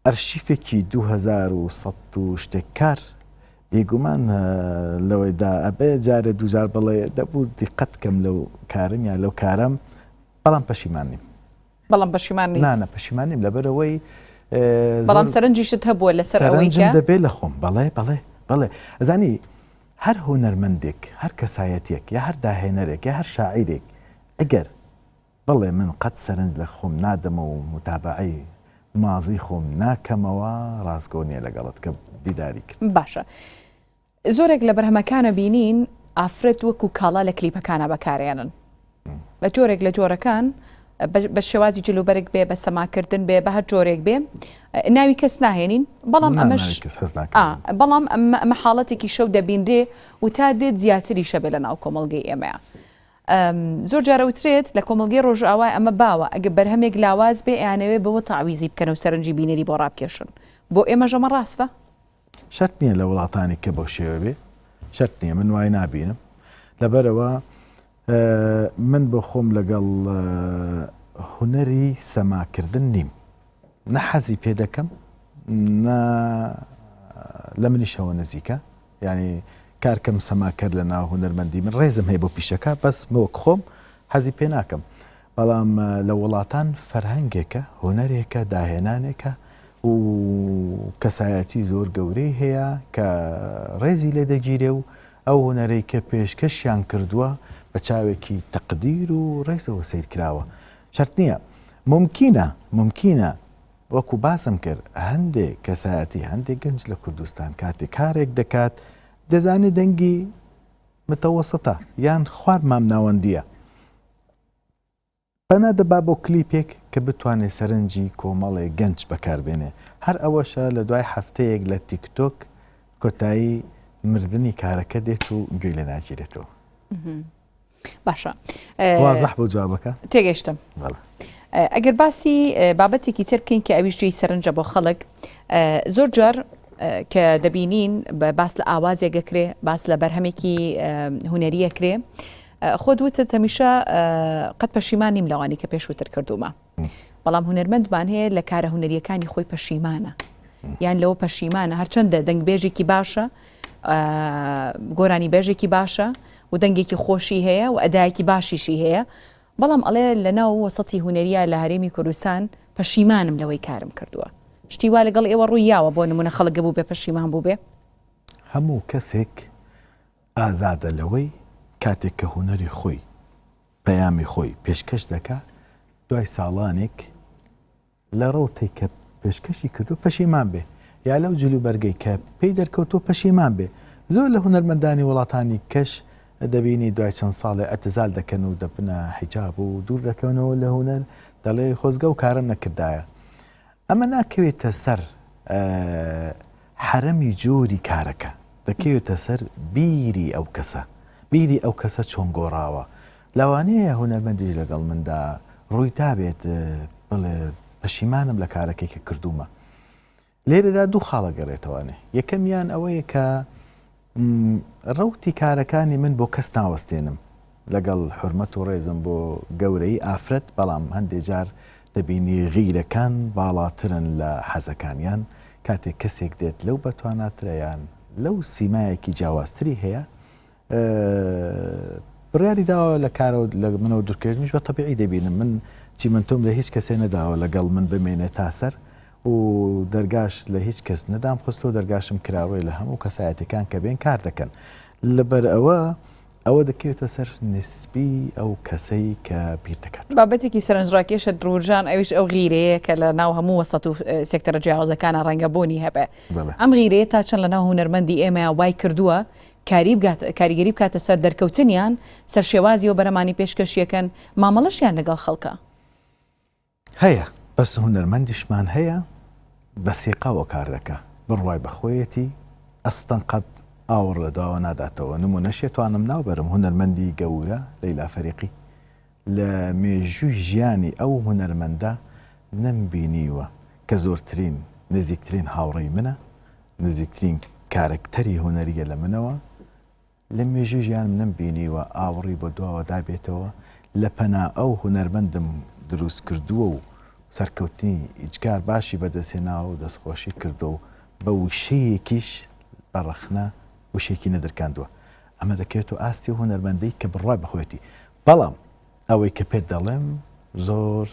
S2: ئەرشیفێکی 2100 و شتێک کار بێگومان لەوەیدا ئەبێ جارە دووجار بڵێ دەبوو دیقەت کەم لەو کارم یا لەو کارم بەڵام پەشیمان نیم
S1: بەڵام پەشیمان نیت
S2: نانە پەشیمان نیم لەبەرەوەی
S1: بەڵام سەرنجیشت هەبووە لەسەر ئەوەی
S2: سەرنجم دەبێ لە خۆم بەڵێ ئەزانی هەر هونەرمەندێک هەر کەسایەتێک یا هەر داهێنەرێک یا هەر شاعیرێک ئەگەر بڵێ من قەت سەرنج لە خۆم نادەمە و متابعی مازی خۆم ناکەمەوە ڕاستگۆنیە لەگەڵت کە دیداری کرد
S1: باشە زۆرێک لە بەرهەمەکانە بینین ئافرەت وەکو کاڵا لە کلیپەکانە بەکارێنن بە جۆرێک لە جۆرەکان بە شێوازی جلوبەرێک بێ بە سەماکردن بێ بە هەر جۆرێک بێ ناوی کەس ناهێنین بەڵام ئەمەش بەڵام ئەمە حاڵەتێکی شەو دەبیندێ و تا دێت زیاتری شەبێ لە ناو کۆمەڵگەی ئێمەیە زۆر جارە وترێت لە کۆمەڵگەی ڕۆژئاوای ئەمە باوە ئەگە بەرهەمێک لاواز بێ ئەیانەوێ بەوە تاویزی بکەن و سەرنجی بینەری بۆ ڕابکێشن بۆ ئێمە ژەمە ڕاستە
S2: شەرت نییە لە وڵاتانی کە بۆ شێوە بێ شەرت نییە من وای نابینم لەبەرەوە من بۆ خۆم لەگەڵ هونەری سەماکردن نیم نە حەزی پێ دەکەم لە منیشەوە نزیکە ینی کارکەم سەماکرد لە ناو هونەرمەندی من ڕێزم هەیە بۆ پیشەکە بەس مۆک خۆم حەزی پێ ناکەم بەڵام لە وڵاتان فەرهەنگێکە هونەرێکە داهێنانێکە و کەسایەتی زۆر گەورەی هەیە کە ڕێزی لێ دەگیرێ و ئەو هونەرەی کە پێشکەشیان کردووە بە چاوێکی تەقدیر و ڕێزەوە سیرکراوە شەرت نییە ممکینە وەکو باسم کرد هەندێک کەسایەتی هەندێک گەنج لە کوردستان کاتێک کارێک دەکات دەزانێت دەنگی متەوەسطە یان خوار مام ناوەندیە بەنا دەبا بۆ کلیپێک کە بتوانێت سەرنجی کۆمەڵێک گەنج بەکاربێنێ هەر ئەوەشە لە دوای هەفتەیەک لە تیکتۆک کۆتایی مردنی کارەکە دێت و گوێی لە ناگیرێتەوە
S1: باشە
S2: وازەح بۆ جوابەکە
S1: تێگەیشتم ئەگەر باسی بابەتێکی تر بکەین کە ئەویشی سەرنجە بۆ خەڵک زۆر جار کە دەبینین باس لە ئاوازێکەکرێ باس لە بەرهەمێکی هونەریەکرێ خۆت وتت هەمیشە قەت پەشیمان نیم لەوانی کە پێشووتر کردومە بەڵام هونەرمەندمان هەیە لە کارە هونەریەکانی خۆی پەشیمانە یان لەوە پەشیمانە هەرچەندە دەنگبێژێکی باشە گۆرانی بێژێکی باشە و دەنگێکی خۆشی هەیە و ئەدایەکی باشیشی هەیە بەڵام ئەڵێ لە ناو وەسەتی هونەریە لە هەرێمی کوردستان پەشیمانم لەوەی کارم کردووە شتی وا لەگەڵ ئێوە ڕوویاوە بۆ نمونە خەڵک بوو بێ پەشیمان بوو بێ
S2: هەموو کەسێک ئازادە لەوەی کاتێک کە هونەری خۆی پەیامی خۆی پێشکەش دەکات دوای ساڵانێک لە ڕەوتەی کە پێشکەشی کردو پەشیمان بێ یا لەو جلوبەرگەی کە پێی دەرکەوتۆ پەشیمان بێ زۆر لە هونەرمەندانی وڵاتانی کەش دەبینی دوای چەند ساڵێ ئەتزال دەکەن و دەبنە حیجاب و دوور دەکەونەوە لە هونەر دەڵێ خۆزگە و کارم نەکردایە ئەمە ناکەوێتە سەر حرەمی جۆری کارەکە دەکەوێتە سەر بیری ئەو کەسە چۆن گۆڕاوە لەوانەیە هونەرمەندیش لەگەڵ مندا ڕووی دابێت بڵێ پەشیمانم لە کارەکەی کە کردومە لێرەدا دوو خاڵە گەڕێتەوانێ یەکەمیان ئەوەیە کە ڕەوتی کارەکانی من بۆ کەس ناوەستێنم لەگەڵ حورمەت و ڕێزم بۆ گەورەی ئافرەت بەڵام هەندێک جار دەبینی غیرەکان باڵاترن لە حەزەکانیان کاتێک کەسێک دێت لەو بەتواناترەیان لەو سیمایەکی جیاوازتری هەیە بڕیاری داوە لە کارەوە لە منەوە دوورکردنیش بە تەبیعی دەبینم من چی من تۆم لە هیچ کەسێ نەداوە لەگەڵ من بمێنێت تا سەر و دەرگاش لە هیچ کەس نەدام خستەوە دەرگاشم کراوەی لە هەموو کەسایەتەکان کە بێن کار دەکەن لەبەر ئەوە دەکەوێتە سەر نسبی ئەو کەسەی کە بیر دەکات
S1: بابەتێکی سەرنجڕاکێشە دروژان ئەویش ئەو غیرەیە کە لە ناو هەموو وەسەط و سێکتەرە جیاوازەکانە ڕەنگە بۆنی هەبێ ئەم غیرەیە تا چەند لە ناو هونەرمەندی ئێمە وای کردووە کاریگەری بکاتە سەر دەرکەوتنیان سەر شێوازی و بەرەمانی پێشکەشیەکەن مامەڵەشیان لەگەڵ خەڵکە
S2: هەیە بەس هونەرمەندیشمان هەیە بە سیقاوە کار دەکە بڕوای بەخۆیەتی ئەستەن قەت ئاوڕ لە داوە ناداتەوە نمونەشێ توانم ناوبەرم هونەرمەندی گەورە لەیلا فەریقی لە مێژووی ژیانی ئەو هونەرمەندە نەمبینیوە کە زۆرترین نزیکترین هاوڕێی منە نزیکترین کارکتەری هونەریە لە منەوە لە مێژووی ژیانم نەمبینیوە ئاوڕی بۆ دواوە دابێتەوە لە پەنا ئەو هونەرمەندم دروست کردووە و سەرکەوتنی ئیجگار باشی بەدەستهێناوە و دەستخۆشی کردو و بە وشەیەکیش بەڕەخنە وشێکی نەدرکاندووە ئەمە دەکەوێت و ئاستی هونەرمەندەی کە بڕوای بخۆێتی بەڵام ئەوەی کە پێت دەڵێم زۆر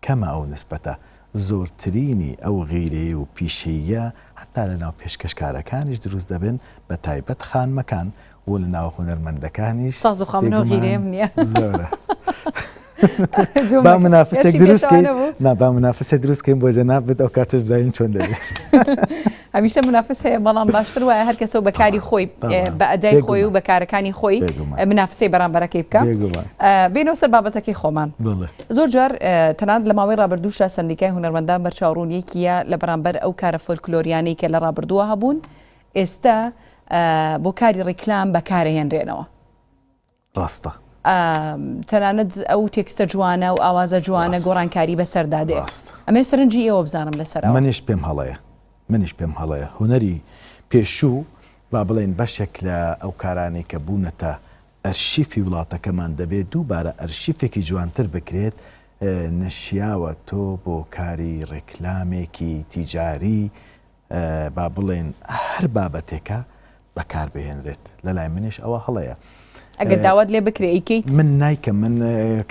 S2: کەمە ئەو نسبەتە زۆرترینی ئەو غیرەیە و پیشەیە حتا لە ناو پێشکەشکارەکانیش دروست دەبن بە تایبەت خانمەکان و لە ناو هونەرمەندەکانیش
S1: ساز و خامنەوە غیرەیەم نییە
S2: زۆرە با منافسێک دروستکەین با منافسێک دروستکەین بۆ جەناب بێت ئەو کاتش بزانین چۆن دەبێت
S1: هەمیشە منافس هەیە بەڵام باشتر وایە هەر کەسە بە کاری خۆی بە ئەدای خۆی و بە کارەکانی خۆی منافسەی بەرامبەرەکەی بکە بێنەوە سەر بابەتەکەی خۆمان زۆر جار تەنانەت لە ماوەی ڕابردووشە سەندیکای هونەرمەندان بەرچاوڕوونیەکیە لە بەرامبەر ئەو کارە فۆلکلۆریانەی کە لە ڕابردووە هەبوون ئێستا بۆ کاری ڕیکلام بەکارهێنرێنەوە
S2: ڕاستە
S1: تەنانەت ئەو تێکستە جوانە و ئاوازە جوانە گۆڕانکاری بەسەردادێت ئەمێ سەرنجی ئێوە بزانم لەسەرەوە
S2: منیش پێم هەڵەیە هونەری پێشوو با بڵێن بەشێک لە ئەو کارانەی کە بوونەتە ئەرشیفی وڵاتەکەمان دەبێت دووبارە ئەرشیفێکی جوانتر بکرێت نشیاوە تۆ بۆ کاری ڕێکلامێکی تیجاری با بڵێن هەر بابەتێکە بەکاربهێنرێت لەلای منیش ئەوە هەڵەیە
S1: ئەگەر داوات لێ بکرێ ئیکەیت
S2: من نایکە من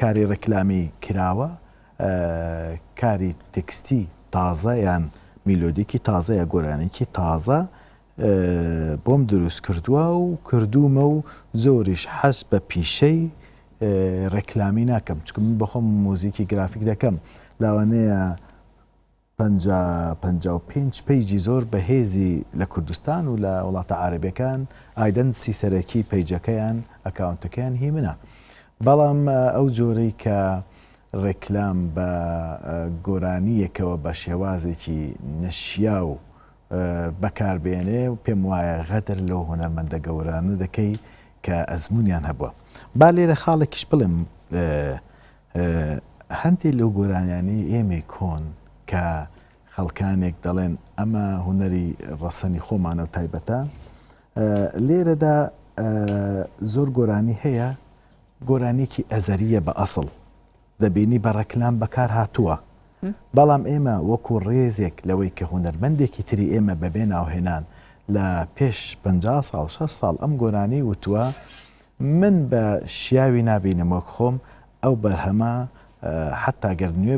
S2: کاری ڕێکلامی کراوە کاری تکستی تازە یان میلۆدیکی تازەیە گۆرانێکی تازە بۆم دروست کردووە و کردومە و زۆریش حەز بە پیشەی ڕێکلامی ناکەم چکە من بەخۆم مۆزیکی گرافیک دەکەم لاوانەیە 55 پیجی زۆر بەهێزی لە کوردستان و لە وڵاتە عارەبیەکان ئایدەنسی سەرەکی پیجەکەیان ئەکاونتەکەیان هی منە بەڵام ئەو جۆرەی کە ڕێکلام بە گۆرانیەکەوە بە شێوازێکی نەشیا و بەکاربێنێ و پێم وایە غەدر لەو هونەرمەندە گەورانە دەکەی کە ئەزمونیان هەبووە با لێرە خاڵێکیش بڵێم هەندێک لەو گۆرانیانی ئێمەی کۆن کە خەڵکانێک دەڵێن ئەمە هونەری ڕەسەنی خۆمانە و تایبەتە لێرەدا زۆر گۆرانی هەیە گۆرانێکی ئەزەریە بە ئەسڵ دەبینی بە ڕێکلام بەکار هاتووە بەڵام ئێمە وەکو ڕێزێک لەوەی کە هونەرمەندێکی تری ئێمە بەبێ ناوهێنان لە پێش 50 ساڵ 6 ساڵ ئەم گۆرانی وتووە من بە شیاوی نابینمەوە خۆم ئەو بەرهەمە حتا گەر نوێ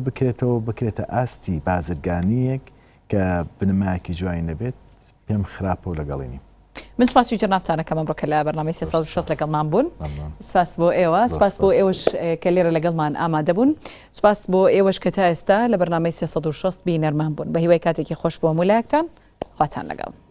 S2: بکرێتە ئاستی بازرگانیەک کە بنمایەکی جوانی نەبێت پێم خراپە و لەگەڵێنی
S1: من سپاسی جنابتانە کە ئەمڕۆ کە لە بەرنامەی 360 لەگەڵمان بوون. سپاس بۆ ئێوە، سپاس بۆ ئێوەش کە لێرە لەگەڵمان ئامادە بوون، سپاس بۆ ئێوەش کە تا ئێستا لە بەرنامەی 360 بینەرمان بوون. بە هیوای کاتێکی خۆش بۆ هەموو لایەکتان، خواتان لەگەڵ.